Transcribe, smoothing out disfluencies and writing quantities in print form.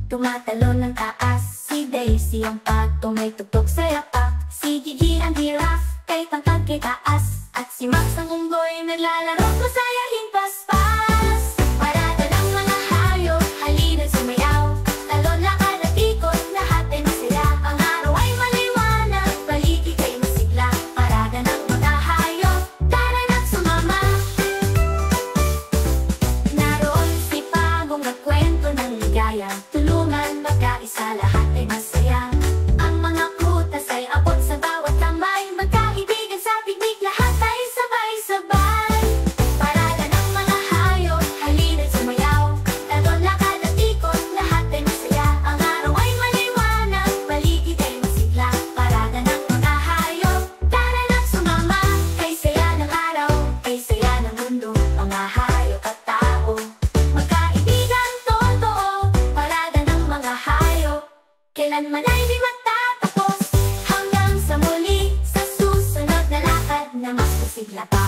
tumatalon ng taas. Si Daisy ang pato, may tugtog sa yapak. Si Gigi ang giraffe, kay tangkad kay taas. At si Max ang unggoy, naglalaro masayahin paspas. Parada ng mga hayop, halina't sumayaw. Talon, lakad at ikot, lahat ay masaya. Ang araw ay maliwanag, paligid ay masigla. Parada ng mga hayop, tara na't sumama. Naroon si Pagong nagkwento ng ligaya. Tulungan magkaisa, lahat ay masaya. Ang mga prutas ay abot sa bawat kamay. Magkaibigan sa picnic, lahat ay sabay-sabay. Parada ng mga hayop, halina't sumayaw. Talon, lakad at ikot, lahat ay masaya. Ang araw ay maliwanag, paligid ay masigla. Parada ng mga hayop, tara na't sumama. Kay saya ng araw, kay saya ng mundo, mga hayop at tao. Magkaibigan totoo, parada ng mga hayop, kailanman ay di matatapos. Hanggang sa muli, sa susunod na lakad na mas masigla pa.